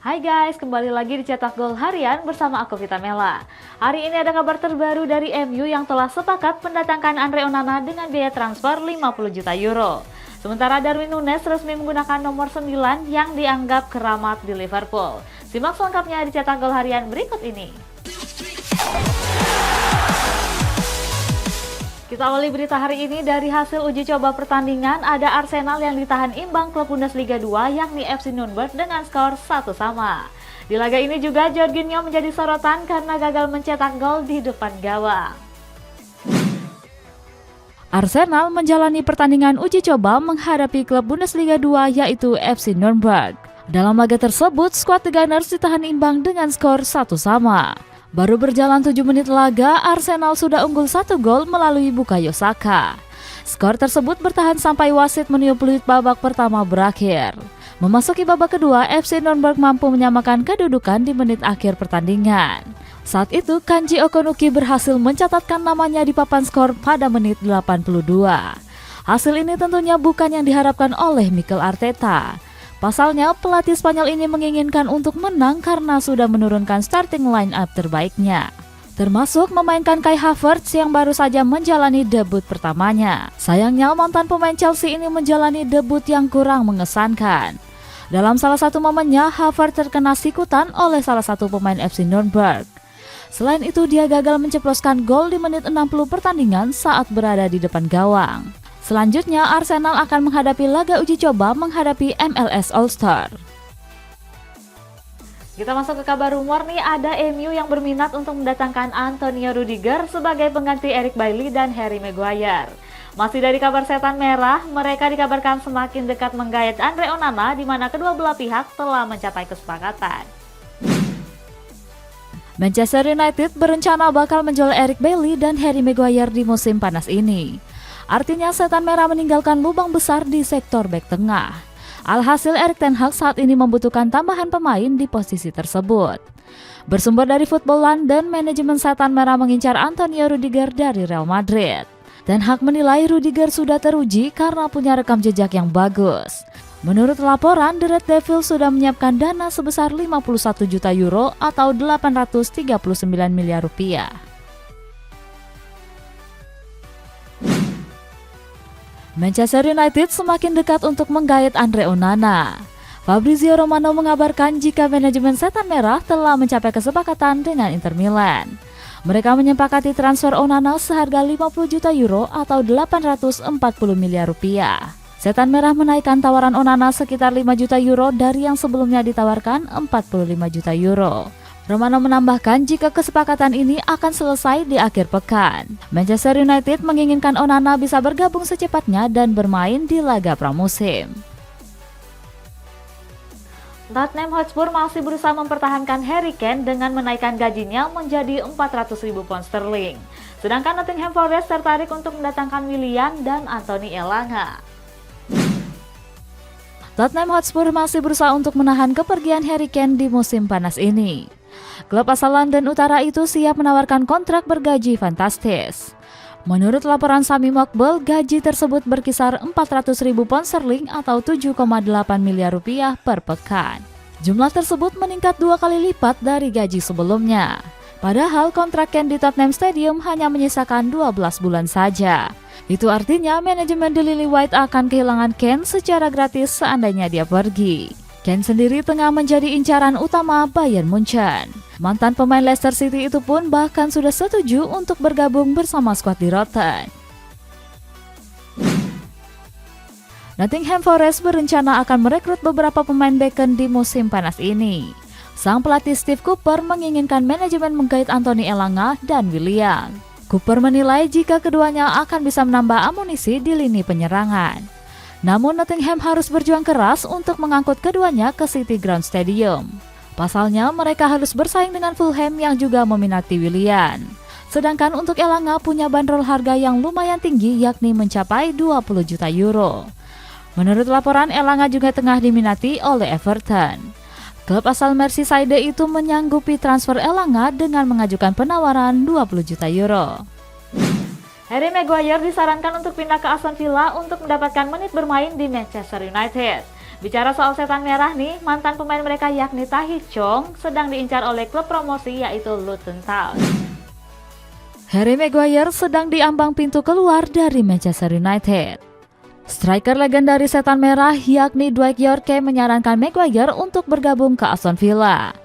Hai guys, kembali lagi di Cetak Gol Harian bersama aku Vita Mela. Hari ini ada kabar terbaru dari MU yang telah sepakat mendatangkan Andre Onana dengan biaya transfer 50 juta euro. Sementara Darwin Núñez resmi menggunakan nomor 9 yang dianggap keramat di Liverpool. Simak selengkapnya di Cetak Gol Harian berikut ini. Kita awali berita hari ini dari hasil uji coba pertandingan. Ada Arsenal yang ditahan imbang klub Bundesliga 2 yakni FC Nürnberg dengan skor 1-1. Di laga ini juga Jorginho menjadi sorotan karena gagal mencetak gol di depan gawang. Arsenal menjalani pertandingan uji coba menghadapi klub Bundesliga 2 yaitu FC Nürnberg. Dalam laga tersebut, skuad The Gunners ditahan imbang dengan skor 1-1. Baru berjalan 7 menit laga, Arsenal sudah unggul 1 gol melalui Bukayo Saka. Skor tersebut bertahan sampai wasit meniup peluit babak pertama berakhir. Memasuki babak kedua, FC Nürnberg mampu menyamakan kedudukan di menit akhir pertandingan. Saat itu, Kanji Okunuki berhasil mencatatkan namanya di papan skor pada menit 82. Hasil ini tentunya bukan yang diharapkan oleh Mikel Arteta. Pasalnya, pelatih Spanyol ini menginginkan untuk menang karena sudah menurunkan starting line up terbaiknya. Termasuk memainkan Kai Havertz yang baru saja menjalani debut pertamanya. Sayangnya, mantan pemain Chelsea ini menjalani debut yang kurang mengesankan. Dalam salah satu momennya, Havertz terkena sikutan oleh salah satu pemain FC Nürnberg. Selain itu, dia gagal menceploskan gol di menit 60 pertandingan saat berada di depan gawang. Selanjutnya, Arsenal akan menghadapi laga uji coba menghadapi MLS All-Star. Kita masuk ke kabar rumor nih, ada MU yang berminat untuk mendatangkan Antonio Rudiger sebagai pengganti Eric Bailly dan Harry Maguire. Masih dari kabar setan merah, mereka dikabarkan semakin dekat menggait Andre Onana di mana kedua belah pihak telah mencapai kesepakatan. Manchester United berencana bakal menjual Eric Bailly dan Harry Maguire di musim panas ini. Artinya setan merah meninggalkan lubang besar di sektor bek tengah. Alhasil Erik ten Hag saat ini membutuhkan tambahan pemain di posisi tersebut. Bersumber dari Football London, manajemen setan merah mengincar Antonio Rudiger dari Real Madrid. Ten Hag menilai Rudiger sudah teruji karena punya rekam jejak yang bagus. Menurut laporan, The Red Devils sudah menyiapkan dana sebesar 51 juta euro atau 839 miliar rupiah. Manchester United semakin dekat untuk menggait Andre Onana. Fabrizio Romano mengabarkan jika manajemen setan merah telah mencapai kesepakatan dengan Inter Milan. Mereka menyepakati transfer Onana seharga 50 juta euro atau 840 miliar rupiah. Setan merah menaikkan tawaran Onana sekitar 5 juta euro dari yang sebelumnya ditawarkan 45 juta euro. Romano menambahkan jika kesepakatan ini akan selesai di akhir pekan. Manchester United menginginkan Onana bisa bergabung secepatnya dan bermain di laga pramusim. Tottenham Hotspur masih berusaha mempertahankan Harry Kane dengan menaikkan gajinya menjadi 400.000 pound sterling. Sedangkan Nottingham Forest tertarik untuk mendatangkan Willian dan Anthony Elanga. Tottenham Hotspur masih berusaha untuk menahan kepergian Harry Kane di musim panas ini. Klub asal London Utara itu siap menawarkan kontrak bergaji fantastis. Menurut laporan Sami Mokbel, gaji tersebut berkisar 400.000 pound sterling atau 7,8 miliar rupiah per pekan. Jumlah tersebut meningkat 2 kali lipat dari gaji sebelumnya. Padahal kontrak Kane di Tottenham Stadium hanya menyisakan 12 bulan saja. Itu artinya manajemen The Lily White akan kehilangan Kane secara gratis seandainya dia pergi. Kane sendiri tengah menjadi incaran utama Bayern Munchen. Mantan pemain Leicester City itu pun bahkan sudah setuju untuk bergabung bersama skuad di Rotten. Nottingham Forest berencana akan merekrut beberapa pemain beken di musim panas ini. Sang pelatih Steve Cooper menginginkan manajemen menggait Anthony Elanga dan Willian. Cooper menilai jika keduanya akan bisa menambah amunisi di lini penyerangan. Namun Nottingham harus berjuang keras untuk mengangkut keduanya ke City Ground Stadium. Pasalnya mereka harus bersaing dengan Fulham yang juga meminati Willian. Sedangkan untuk Elanga punya bandrol harga yang lumayan tinggi yakni mencapai 20 juta euro. Menurut laporan, Elanga juga tengah diminati oleh Everton. Klub asal Merseyside itu menyanggupi transfer Elanga dengan mengajukan penawaran 20 juta euro. Harry Maguire disarankan untuk pindah ke Aston Villa untuk mendapatkan menit bermain di Manchester United. Bicara soal setan merah nih, mantan pemain mereka yakni Tahi Chong sedang diincar oleh klub promosi yaitu Luton Town. Harry Maguire sedang diambang pintu keluar dari Manchester United. Striker legendaris setan merah yakni Dwight Yorke menyarankan Maguire untuk bergabung ke Aston Villa.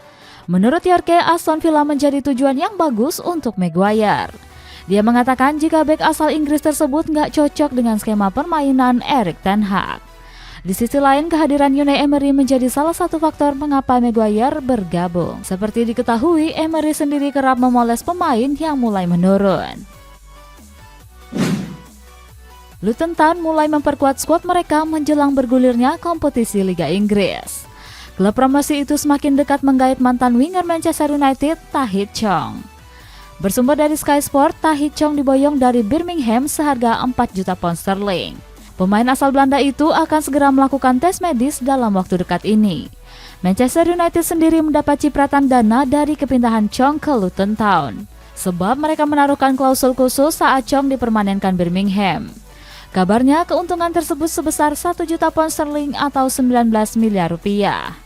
Menurut Yorke, Aston Villa menjadi tujuan yang bagus untuk Maguire. Dia mengatakan jika bek asal Inggris tersebut nggak cocok dengan skema permainan Erik ten Hag. Di sisi lain, kehadiran Unai Emery menjadi salah satu faktor mengapa Maguire bergabung. Seperti diketahui, Emery sendiri kerap memoles pemain yang mulai menurun. Luton Town mulai memperkuat skuad mereka menjelang bergulirnya kompetisi Liga Inggris. Klub promosi itu semakin dekat menggait mantan winger Manchester United, Tahi Chong. Bersumber dari Sky Sport, Tahi Chong diboyong dari Birmingham seharga 4 juta pound sterling. Pemain asal Belanda itu akan segera melakukan tes medis dalam waktu dekat ini. Manchester United sendiri mendapat cipratan dana dari kepindahan Chong ke Luton Town, sebab mereka menaruhkan klausul khusus saat Chong dipermanenkan Birmingham. Kabarnya keuntungan tersebut sebesar 1 juta pound sterling atau 19 miliar rupiah.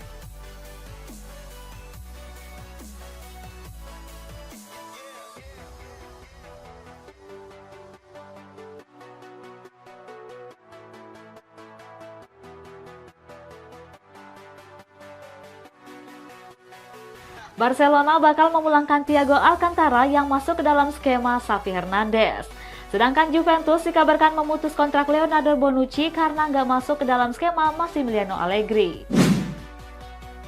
Barcelona bakal memulangkan Thiago Alcantara yang masuk ke dalam skema Xavi Hernandez. Sedangkan Juventus dikabarkan memutus kontrak Leonardo Bonucci karena nggak masuk ke dalam skema Massimiliano Allegri.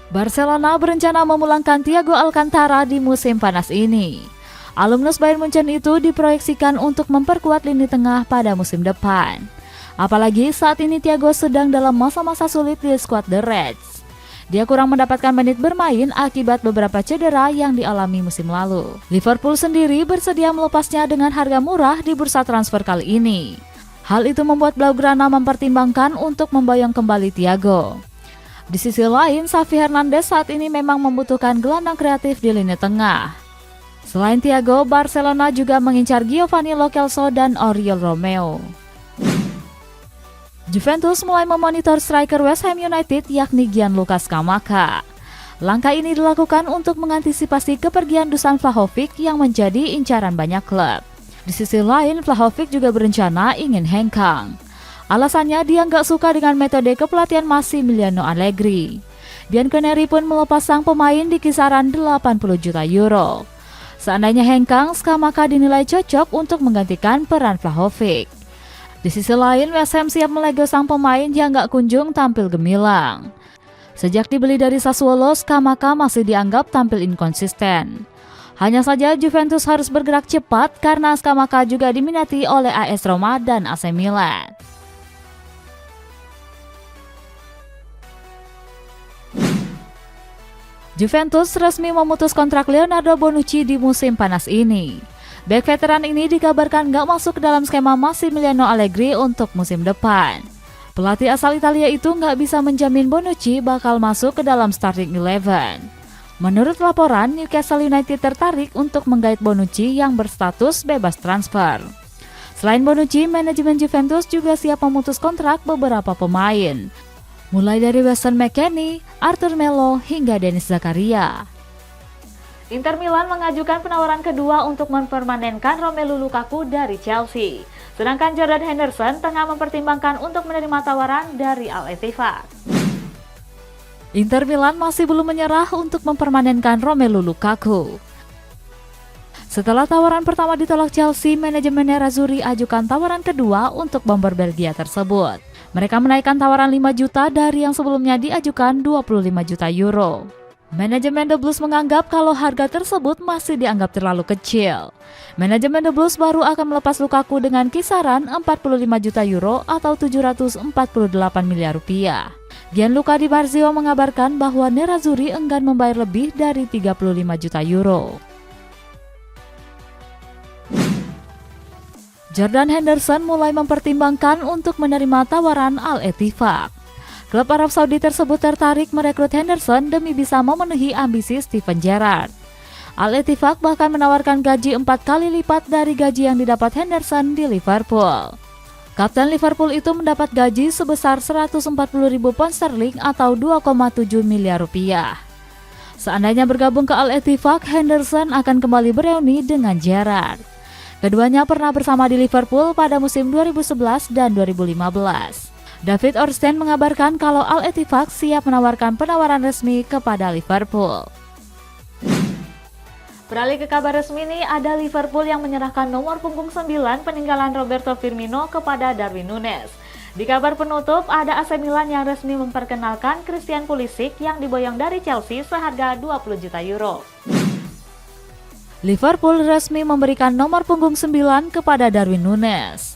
Barcelona berencana memulangkan Thiago Alcantara di musim panas ini. Alumnus Bayern Munchen itu diproyeksikan untuk memperkuat lini tengah pada musim depan. Apalagi saat ini Thiago sedang dalam masa-masa sulit di skuad The Reds. Dia kurang mendapatkan menit bermain akibat beberapa cedera yang dialami musim lalu. Liverpool sendiri bersedia melepasnya dengan harga murah di bursa transfer kali ini. Hal itu membuat Blaugrana mempertimbangkan untuk memboyong kembali Thiago. Di sisi lain, Xavi Hernandez saat ini memang membutuhkan gelandang kreatif di lini tengah. Selain Thiago, Barcelona juga mengincar Giovanni Lo Celso dan Oriol Romeu. Juventus mulai memonitor striker West Ham United yakni Gianluca Scamacca. Langkah ini dilakukan untuk mengantisipasi kepergian Dusan Vlahovic yang menjadi incaran banyak klub. Di sisi lain, Vlahovic juga berencana ingin hengkang. Alasannya dia nggak suka dengan metode kepelatihan Massimiliano Allegri. Bianconeri pun melepas sang pemain di kisaran 80 juta euro. Seandainya hengkang, Scamacca dinilai cocok untuk menggantikan peran Vlahovic. Di sisi lain, West Ham siap melego sang pemain yang gak kunjung tampil gemilang. Sejak dibeli dari Sassuolo, Scamacca masih dianggap tampil inkonsisten. Hanya saja Juventus harus bergerak cepat karena Scamacca juga diminati oleh AS Roma dan AC Milan. Juventus resmi memutus kontrak Leonardo Bonucci di musim panas ini. Bek veteran ini dikabarkan nggak masuk ke dalam skema Massimiliano Allegri untuk musim depan. Pelatih asal Italia itu nggak bisa menjamin Bonucci bakal masuk ke dalam starting 11. Menurut laporan, Newcastle United tertarik untuk menggait Bonucci yang berstatus bebas transfer. Selain Bonucci, manajemen Juventus juga siap memutus kontrak beberapa pemain, mulai dari Weston McKennie, Arthur Melo, hingga Denis Zakaria. Inter Milan mengajukan penawaran kedua untuk mempermanenkan Romelu Lukaku dari Chelsea. Sedangkan Jordan Henderson tengah mempertimbangkan untuk menerima tawaran dari Al-Ettifaq. Inter Milan masih belum menyerah untuk mempermanenkan Romelu Lukaku. Setelah tawaran pertama ditolak Chelsea, manajemen Nerazzurri ajukan tawaran kedua untuk bomber Belgia tersebut. Mereka menaikkan tawaran 5 juta dari yang sebelumnya diajukan 25 juta euro. Manajemen The Blues menganggap kalau harga tersebut masih dianggap terlalu kecil. Manajemen The Blues baru akan melepas Lukaku dengan kisaran 45 juta euro atau 748 miliar rupiah. Gianluca Di Marzio mengabarkan bahwa Nerazzurri enggan membayar lebih dari 35 juta euro. Jordan Henderson mulai mempertimbangkan untuk menerima tawaran Al-Ettifaq. Klub Arab Saudi tersebut tertarik merekrut Henderson demi bisa memenuhi ambisi Steven Gerrard. Al-Ettifaq bahkan menawarkan gaji 4 kali lipat dari gaji yang didapat Henderson di Liverpool. Kapten Liverpool itu mendapat gaji sebesar 140.000 pound sterling atau 2,7 miliar rupiah. Seandainya bergabung ke Al-Ettifaq, Henderson akan kembali bereuni dengan Gerrard. Keduanya pernah bersama di Liverpool pada musim 2011 dan 2015. David Ornstein mengabarkan kalau Al-Ettifaq siap menawarkan penawaran resmi kepada Liverpool. Beralih ke kabar resmi nih, ada Liverpool yang menyerahkan nomor punggung 9 peninggalan Roberto Firmino kepada Darwin Núñez. Di kabar penutup, ada AC Milan yang resmi memperkenalkan Christian Pulisic yang diboyong dari Chelsea seharga 20 juta euro. Liverpool resmi memberikan nomor punggung 9 kepada Darwin Núñez.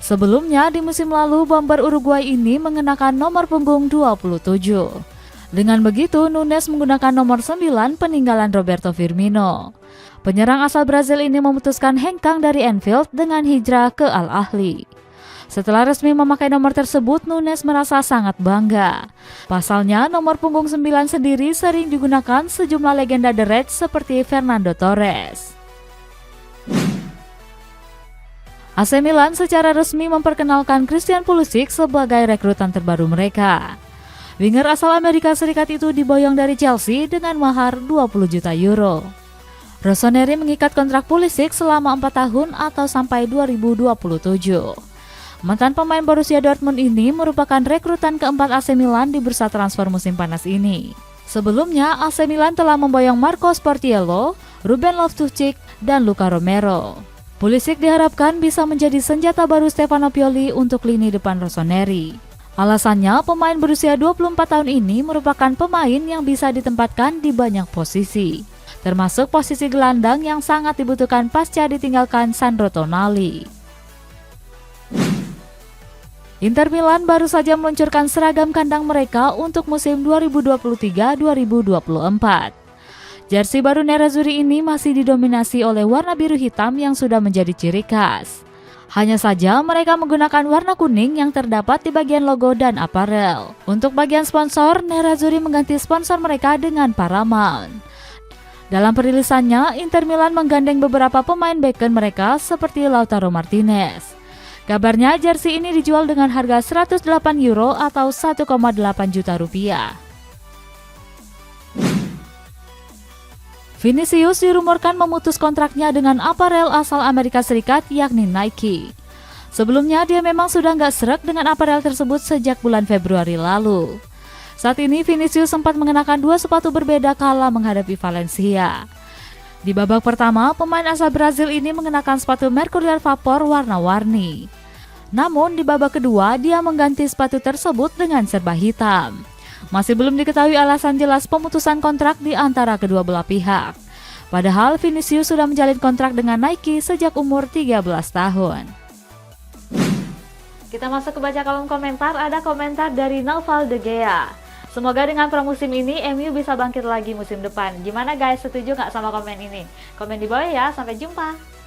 Sebelumnya di musim lalu, bomber Uruguay ini mengenakan nomor punggung 27. Dengan begitu, Núñez menggunakan nomor 9 peninggalan Roberto Firmino. Penyerang asal Brazil ini memutuskan hengkang dari Anfield dengan hijrah ke Al Ahly. Setelah resmi memakai nomor tersebut, Núñez merasa sangat bangga. Pasalnya, nomor punggung 9 sendiri sering digunakan sejumlah legenda The Reds seperti Fernando Torres. AC Milan secara resmi memperkenalkan Christian Pulisic sebagai rekrutan terbaru mereka. Winger asal Amerika Serikat itu diboyong dari Chelsea dengan mahar 20 juta euro. Rossoneri mengikat kontrak Pulisic selama 4 tahun atau sampai 2027. Mantan pemain Borussia Dortmund ini merupakan rekrutan keempat AC Milan di bursa transfer musim panas ini. Sebelumnya, AC Milan telah memboyong Marco Sportiello, Ruben Loftus-Cheek, dan Luka Romero. Pulisic diharapkan bisa menjadi senjata baru Stefano Pioli untuk lini depan Rossoneri. Alasannya, pemain berusia 24 tahun ini merupakan pemain yang bisa ditempatkan di banyak posisi, termasuk posisi gelandang yang sangat dibutuhkan pasca ditinggalkan Sandro Tonali. Inter Milan baru saja meluncurkan seragam kandang mereka untuk musim 2023-2024. Jersey baru Nerazzurri ini masih didominasi oleh warna biru hitam yang sudah menjadi ciri khas. Hanya saja mereka menggunakan warna kuning yang terdapat di bagian logo dan aparel. Untuk bagian sponsor, Nerazzurri mengganti sponsor mereka dengan Paramount. Dalam perilisannya, Inter Milan menggandeng beberapa pemain beken mereka seperti Lautaro Martinez. Kabarnya jersey ini dijual dengan harga 108 euro atau 1,8 juta rupiah. Vinicius dirumorkan memutus kontraknya dengan aparel asal Amerika Serikat yakni Nike. Sebelumnya dia memang sudah nggak sreg dengan aparel tersebut sejak bulan Februari lalu. Saat ini Vinicius sempat mengenakan dua sepatu berbeda kala menghadapi Valencia. Di babak pertama, pemain asal Brazil ini mengenakan sepatu Mercurial Vapor warna-warni. Namun di babak kedua dia mengganti sepatu tersebut dengan serba hitam. Masih belum diketahui alasan jelas pemutusan kontrak di antara kedua belah pihak. Padahal Vinicius sudah menjalin kontrak dengan Nike sejak umur 13 tahun. Kita masuk ke baca kolom komentar, ada komentar dari Naufal De Gea. Semoga dengan pramusim ini MU bisa bangkit lagi musim depan. Gimana guys, setuju nggak sama komen ini? Komen di bawah ya, sampai jumpa.